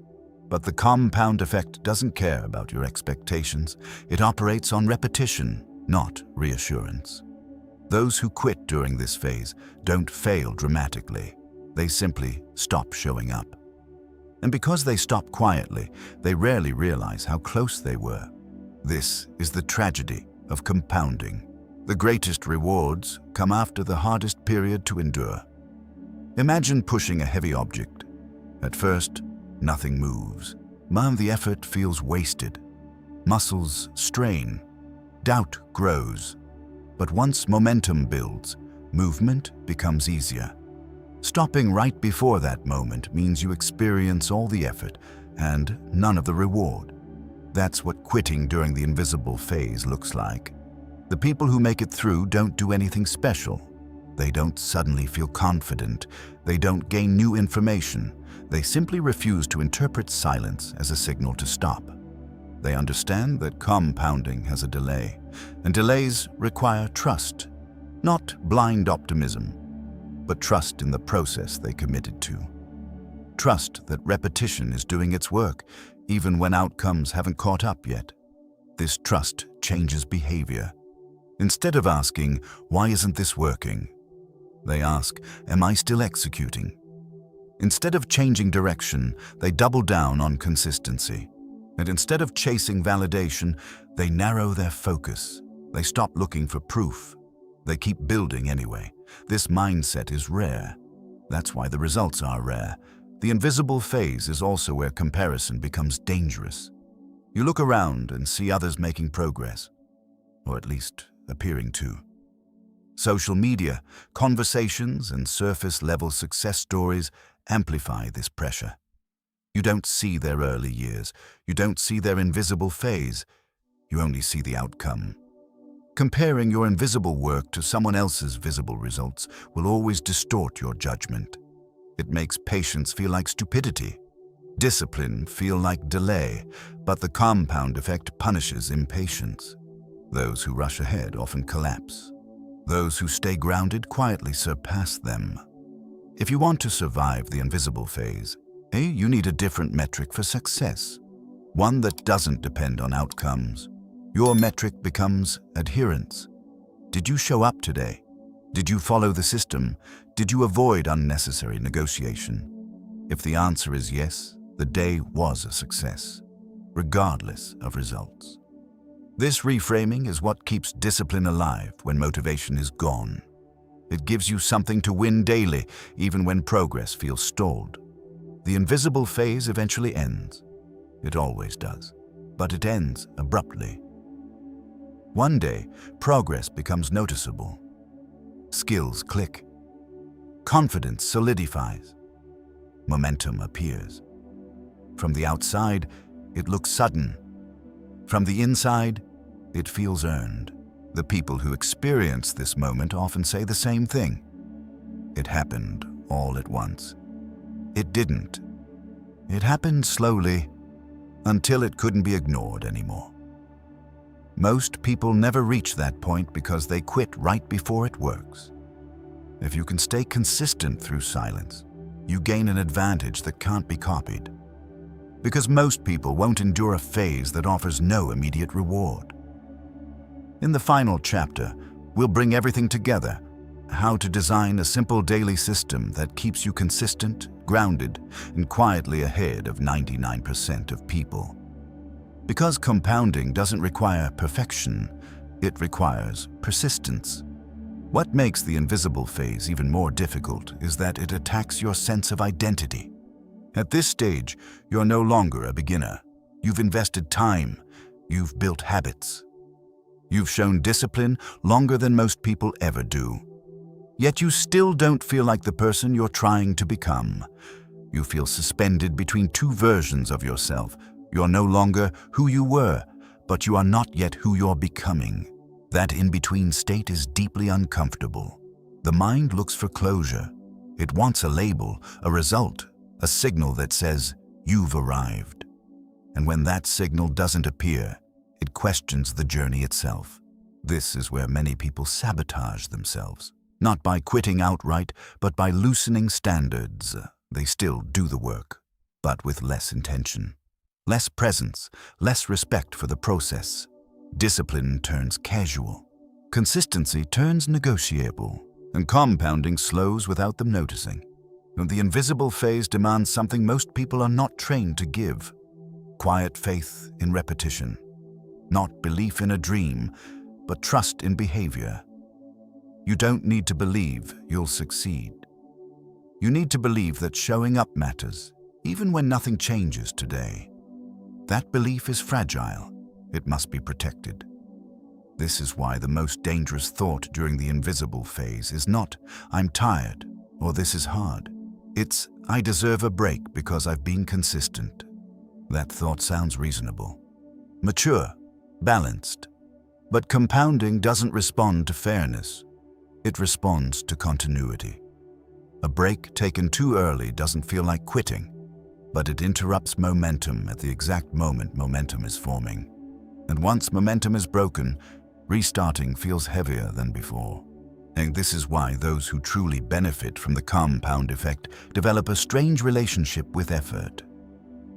But the compound effect doesn't care about your expectations. It operates on repetition, not reassurance. Those who quit during this phase don't fail dramatically. They simply stop showing up. And because they stop quietly, they rarely realize how close they were. This is the tragedy of compounding. The greatest rewards come after the hardest period to endure. Imagine pushing a heavy object. At first, nothing moves. The effort feels wasted. Muscles strain. Doubt grows. But once momentum builds, movement becomes easier. Stopping right before that moment means you experience all the effort and none of the reward. That's what quitting during the invisible phase looks like. The people who make it through don't do anything special. They don't suddenly feel confident. They don't gain new information. They simply refuse to interpret silence as a signal to stop. They understand that compounding has a delay, and delays require trust, not blind optimism, but trust in the process they committed to. Trust that repetition is doing its work, even when outcomes haven't caught up yet. This trust changes behavior. Instead of asking, "Why isn't this working?" they ask, "Am I still executing?" Instead of changing direction, they double down on consistency. And instead of chasing validation, they narrow their focus. They stop looking for proof. They keep building anyway. This mindset is rare. That's why the results are rare. The invisible phase is also where comparison becomes dangerous. You look around and see others making progress, or at least appearing to. Social media, conversations, and surface-level success stories amplify this pressure. You don't see their early years. You don't see their invisible phase. You only see the outcome. Comparing your invisible work to someone else's visible results will always distort your judgment. It makes patience feel like stupidity, discipline feel like delay, but the compound effect punishes impatience. Those who rush ahead often collapse. Those who stay grounded quietly surpass them. If you want to survive the invisible phase, you need a different metric for success, one that doesn't depend on outcomes. Your metric becomes adherence. Did you show up today? Did you follow the system? Did you avoid unnecessary negotiation? If the answer is yes, the day was a success, regardless of results. This reframing is what keeps discipline alive when motivation is gone. It gives you something to win daily, even when progress feels stalled. The invisible phase eventually ends. It always does, but it ends abruptly. One day, progress becomes noticeable. Skills click. Confidence solidifies. Momentum appears. From the outside, it looks sudden. From the inside, it feels earned. The people who experience this moment often say the same thing. It happened all at once. It didn't. It happened slowly until it couldn't be ignored anymore. Most people never reach that point because they quit right before it works. If you can stay consistent through silence, you gain an advantage that can't be copied. Because most people won't endure a phase that offers no immediate reward. In the final chapter, we'll bring everything together: how to design a simple daily system that keeps you consistent, grounded, and quietly ahead of 99% of people. Because compounding doesn't require perfection, it requires persistence. What makes the invisible phase even more difficult is that it attacks your sense of identity. At this stage, you're no longer a beginner. You've invested time. You've built habits. You've shown discipline longer than most people ever do. Yet you still don't feel like the person you're trying to become. You feel suspended between two versions of yourself. You're no longer who you were, but you are not yet who you're becoming. That in-between state is deeply uncomfortable. The mind looks for closure. It wants a label, a result, a signal that says, you've arrived. And when that signal doesn't appear, it questions the journey itself. This is where many people sabotage themselves. Not by quitting outright, but by loosening standards. They still do the work, but with less intention. Less presence, less respect for the process. Discipline turns casual. Consistency turns negotiable. And compounding slows without them noticing. And the invisible phase demands something most people are not trained to give. Quiet faith in repetition. Not belief in a dream, but trust in behavior. You don't need to believe you'll succeed. You need to believe that showing up matters, even when nothing changes today. That belief is fragile. It must be protected. This is why the most dangerous thought during the invisible phase is not, I'm tired, or this is hard. It's, I deserve a break because I've been consistent. That thought sounds reasonable, mature, balanced. But compounding doesn't respond to fairness. It responds to continuity. A break taken too early doesn't feel like quitting, but it interrupts momentum at the exact moment momentum is forming. And once momentum is broken, restarting feels heavier than before. And this is why those who truly benefit from the compound effect develop a strange relationship with effort.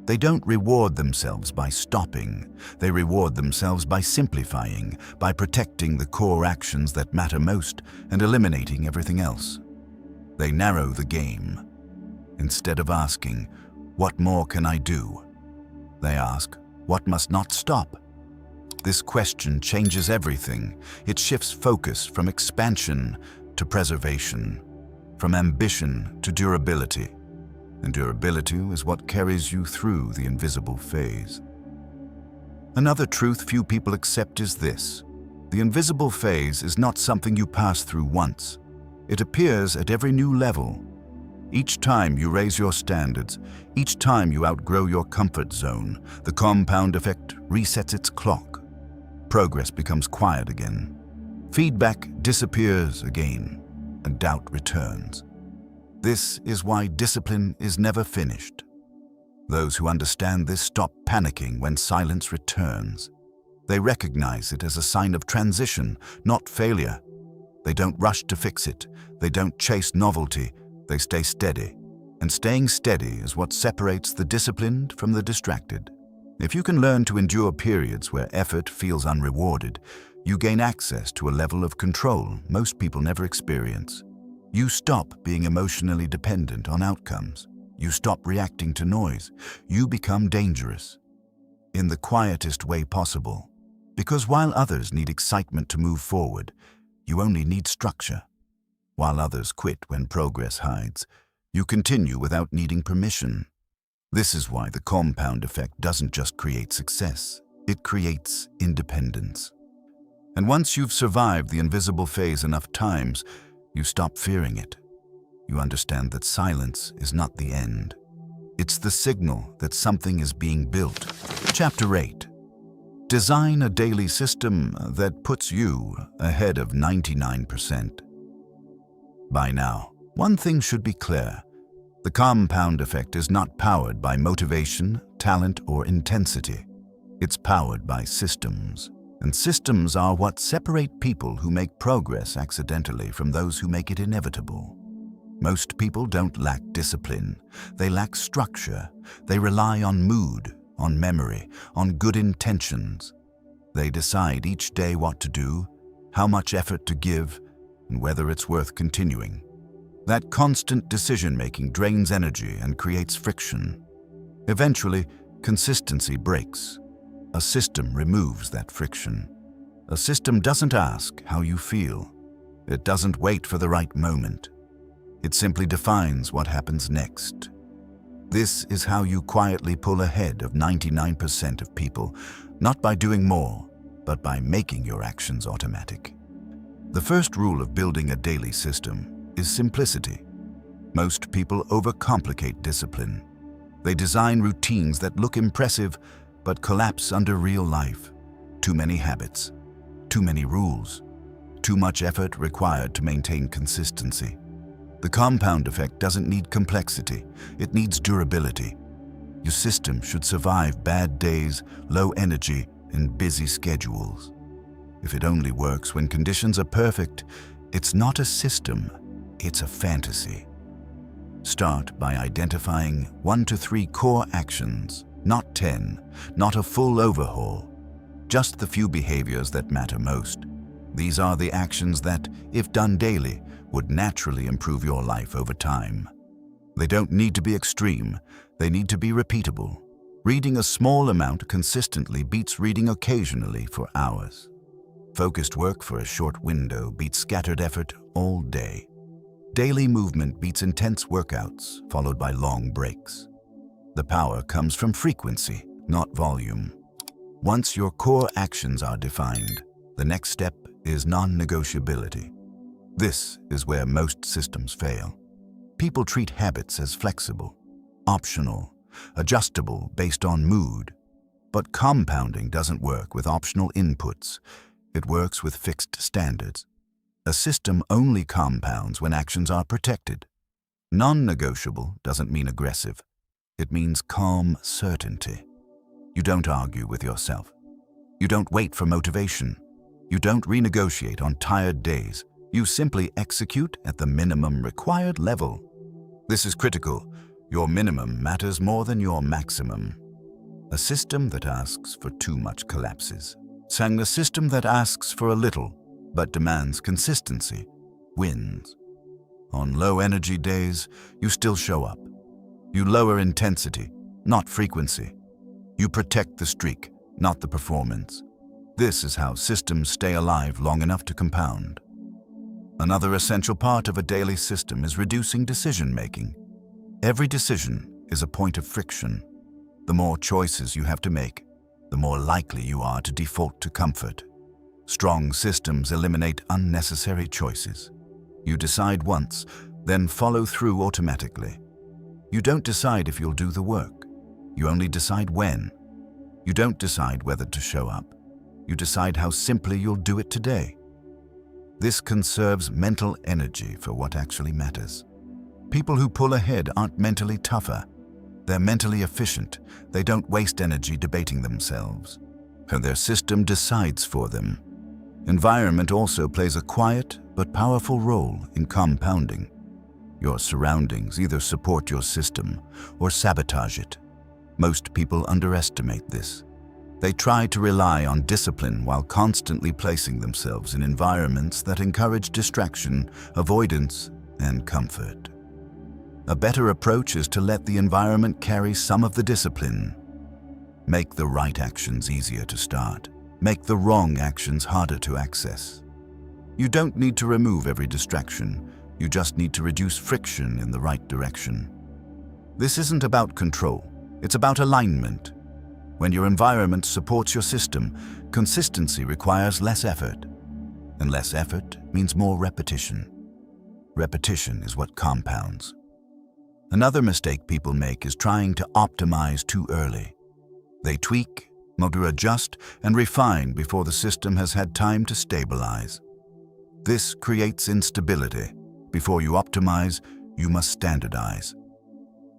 They don't reward themselves by stopping. They reward themselves by simplifying, by protecting the core actions that matter most and eliminating everything else. They narrow the game. Instead of asking, what more can I do? They ask, what must not stop? This question changes everything. It shifts focus from expansion to preservation, from ambition to durability. And durability is what carries you through the invisible phase. Another truth few people accept is this. The invisible phase is not something you pass through once. It appears at every new level. Each time you raise your standards, each time you outgrow your comfort zone, the compound effect resets its clock. Progress becomes quiet again. Feedback disappears again, and doubt returns. This is why discipline is never finished. Those who understand this stop panicking when silence returns. They recognize it as a sign of transition, not failure. They don't rush to fix it. They don't chase novelty. They stay steady. And staying steady is what separates the disciplined from the distracted. If you can learn to endure periods where effort feels unrewarded, you gain access to a level of control most people never experience. You stop being emotionally dependent on outcomes. You stop reacting to noise. You become dangerous. In the quietest way possible. Because while others need excitement to move forward, you only need structure. While others quit when progress hides, you continue without needing permission. This is why the compound effect doesn't just create success, it creates independence. And once you've survived the invisible phase enough times, you stop fearing it. You understand that silence is not the end. It's the signal that something is being built. Chapter 8. Design a daily system that puts you ahead of 99%. By now, one thing should be clear. The compound effect is not powered by motivation, talent, or intensity. It's powered by systems. And systems are what separate people who make progress accidentally from those who make it inevitable. Most people don't lack discipline. They lack structure. They rely on mood, on memory, on good intentions. They decide each day what to do, how much effort to give, and whether it's worth continuing. That constant decision-making drains energy and creates friction. Eventually, consistency breaks. A system removes that friction. A system doesn't ask how you feel. It doesn't wait for the right moment. It simply defines what happens next. This is how you quietly pull ahead of 99% of people, not by doing more, but by making your actions automatic. The first rule of building a daily system is simplicity. Most people overcomplicate discipline. They design routines that look impressive but collapse under real life. Too many habits, too many rules, too much effort required to maintain consistency. The compound effect doesn't need complexity, it needs durability. Your system should survive bad days, low energy, and busy schedules. If it only works when conditions are perfect, it's not a system, it's a fantasy. Start by identifying 1 to 3 core actions, not 10, not a full overhaul, just the few behaviors that matter most. These are the actions that, if done daily, would naturally improve your life over time. They don't need to be extreme, they need to be repeatable. Reading a small amount consistently beats reading occasionally for hours. Focused work for a short window beats scattered effort all day. Daily movement beats intense workouts, followed by long breaks. The power comes from frequency, not volume. Once your core actions are defined, the next step is non-negotiability. This is where most systems fail. People treat habits as flexible, optional, adjustable based on mood. But compounding doesn't work with optional inputs. It works with fixed standards. A system only compounds when actions are protected. Non-negotiable doesn't mean aggressive. It means calm certainty. You don't argue with yourself. You don't wait for motivation. You don't renegotiate on tired days. You simply execute at the minimum required level. This is critical. Your minimum matters more than your maximum. A system that asks for too much collapses. A system that asks for a little but demands consistency wins. On low-energy days, you still show up. You lower intensity, not frequency. You protect the streak, not the performance. This is how systems stay alive long enough to compound. Another essential part of a daily system is reducing decision-making. Every decision is a point of friction. The more choices you have to make, the more likely you are to default to comfort. Strong systems eliminate unnecessary choices. You decide once, then follow through automatically. You don't decide if you'll do the work. You only decide when. You don't decide whether to show up. You decide how simply you'll do it today. This conserves mental energy for what actually matters. People who pull ahead aren't mentally tougher. They're mentally efficient. They don't waste energy debating themselves. And their system decides for them. Environment also plays a quiet but powerful role in compounding. Your surroundings either support your system or sabotage it. Most people underestimate this. They try to rely on discipline while constantly placing themselves in environments that encourage distraction, avoidance, and comfort. A better approach is to let the environment carry some of the discipline. Make the right actions easier to start. Make the wrong actions harder to access. You don't need to remove every distraction. You just need to reduce friction in the right direction. This isn't about control. It's about alignment. When your environment supports your system, consistency requires less effort. And less effort means more repetition. Repetition is what compounds. Another mistake people make is trying to optimize too early. They tweak, adjust, and refine before the system has had time to stabilize. This creates instability. Before you optimize, you must standardize.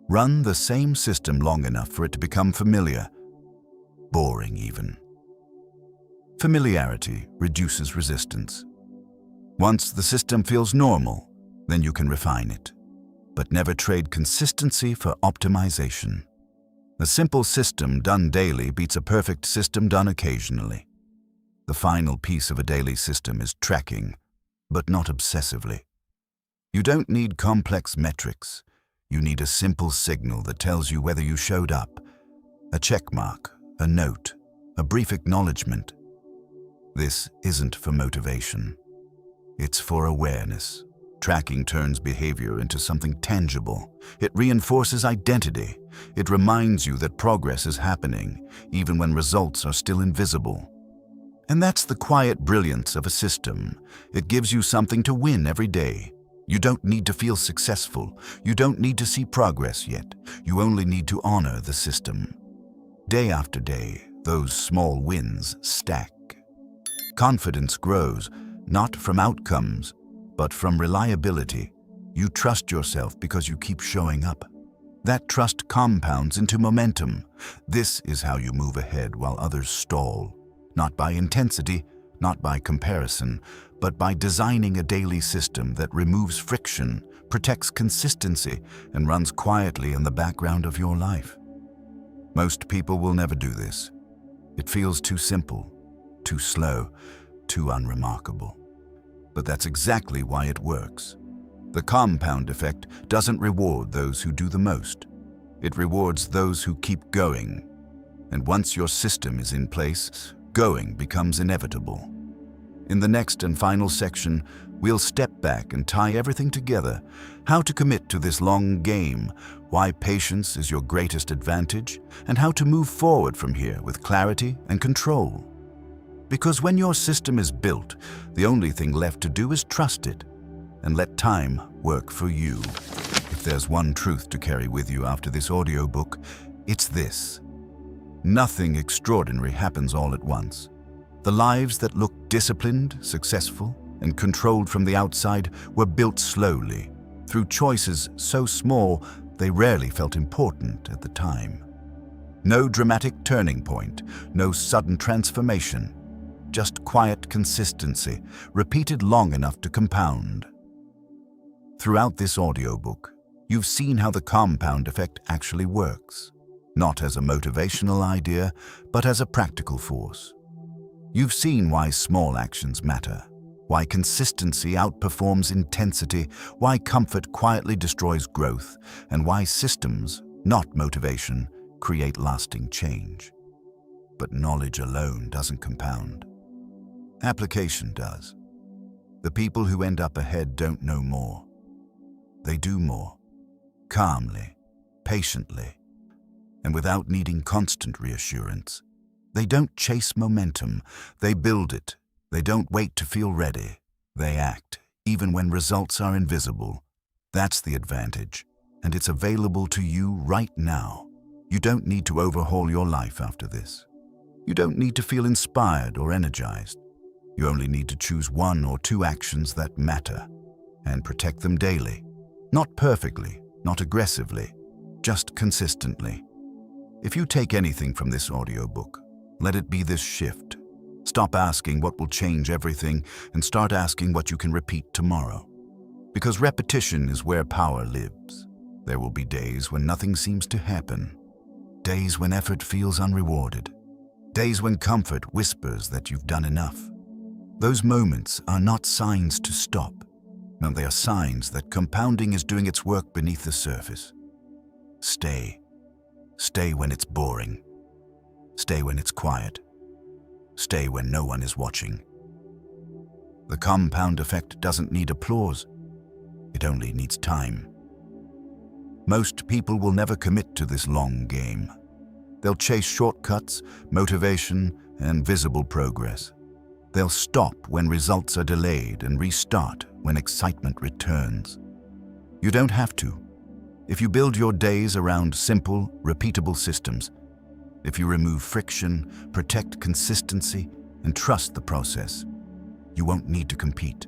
Run the same system long enough for it to become familiar, boring even. Familiarity reduces resistance. Once the system feels normal, then you can refine it. But never trade consistency for optimization. A simple system done daily beats a perfect system done occasionally. The final piece of a daily system is tracking, but not obsessively. You don't need complex metrics. You need a simple signal that tells you whether you showed up. A check mark, a note, a brief acknowledgement. This isn't for motivation. It's for awareness. Tracking turns behavior into something tangible. It reinforces identity. It reminds you that progress is happening, even when results are still invisible. And that's the quiet brilliance of a system. It gives you something to win every day. You don't need to feel successful. You don't need to see progress yet. You only need to honor the system. Day after day, those small wins stack. Confidence grows, not from outcomes, but from reliability. You trust yourself because you keep showing up. That trust compounds into momentum. This is how you move ahead while others stall. Not by intensity, not by comparison, but by designing a daily system that removes friction, protects consistency, and runs quietly in the background of your life. Most people will never do this. It feels too simple, too slow, too unremarkable. But that's exactly why it works. The compound effect doesn't reward those who do the most. It rewards those who keep going. And once your system is in place, going becomes inevitable. In the next and final section, we'll step back and tie everything together. How to commit to this long game, why patience is your greatest advantage, and how to move forward from here with clarity and control. Because when your system is built, the only thing left to do is trust it and let time work for you. If there's one truth to carry with you after this audiobook, it's this. Nothing extraordinary happens all at once. The lives that look disciplined, successful, and controlled from the outside were built slowly, through choices so small they rarely felt important at the time. No dramatic turning point, no sudden transformation, just quiet consistency, repeated long enough to compound. Throughout this audiobook, you've seen how the compound effect actually works, not as a motivational idea, but as a practical force. You've seen why small actions matter, why consistency outperforms intensity, why comfort quietly destroys growth, and why systems, not motivation, create lasting change. But knowledge alone doesn't compound. Application does. The people who end up ahead don't know more. They do more, calmly, patiently, and without needing constant reassurance. They don't chase momentum, they build it. They don't wait to feel ready. They act, even when results are invisible. That's the advantage, and it's available to you right now. You don't need to overhaul your life after this. You don't need to feel inspired or energized. You only need to choose one or two actions that matter and protect them daily. Not perfectly, not aggressively, just consistently. If you take anything from this audiobook, let it be this shift. Stop asking what will change everything and start asking what you can repeat tomorrow. Because repetition is where power lives. There will be days when nothing seems to happen. Days when effort feels unrewarded. Days when comfort whispers that you've done enough. Those moments are not signs to stop. No, they are signs that compounding is doing its work beneath the surface. Stay. Stay when it's boring. Stay when it's quiet. Stay when no one is watching. The compound effect doesn't need applause. It only needs time. Most people will never commit to this long game. They'll chase shortcuts, motivation, and visible progress. They'll stop when results are delayed and restart when excitement returns. You don't have to. If you build your days around simple, repeatable systems, if you remove friction, protect consistency, and trust the process, you won't need to compete.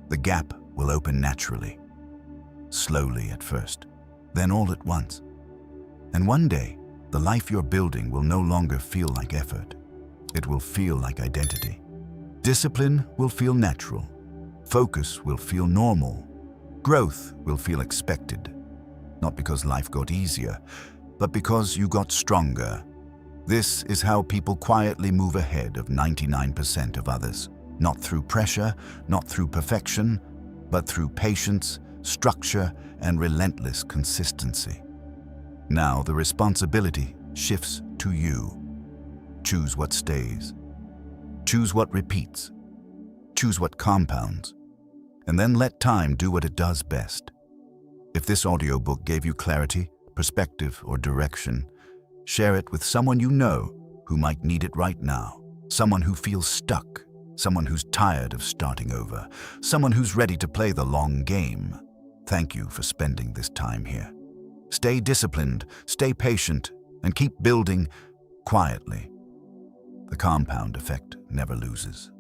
The gap will open naturally. Slowly at first, then all at once. And one day, the life you're building will no longer feel like effort. It will feel like identity. Discipline will feel natural. Focus will feel normal. Growth will feel expected. Not because life got easier, but because you got stronger. This is how people quietly move ahead of 99% of others. Not through pressure, not through perfection, but through patience, structure, and relentless consistency. Now the responsibility shifts to you. Choose what stays. Choose what repeats. Choose what compounds. and then let time do what it does best. If this audiobook gave you clarity, perspective, or direction, share it with someone you know who might need it right now. Someone who feels stuck, someone who's tired of starting over, someone who's ready to play the long game. Thank you for spending this time here. Stay disciplined, stay patient, and keep building quietly. The compound effect never loses.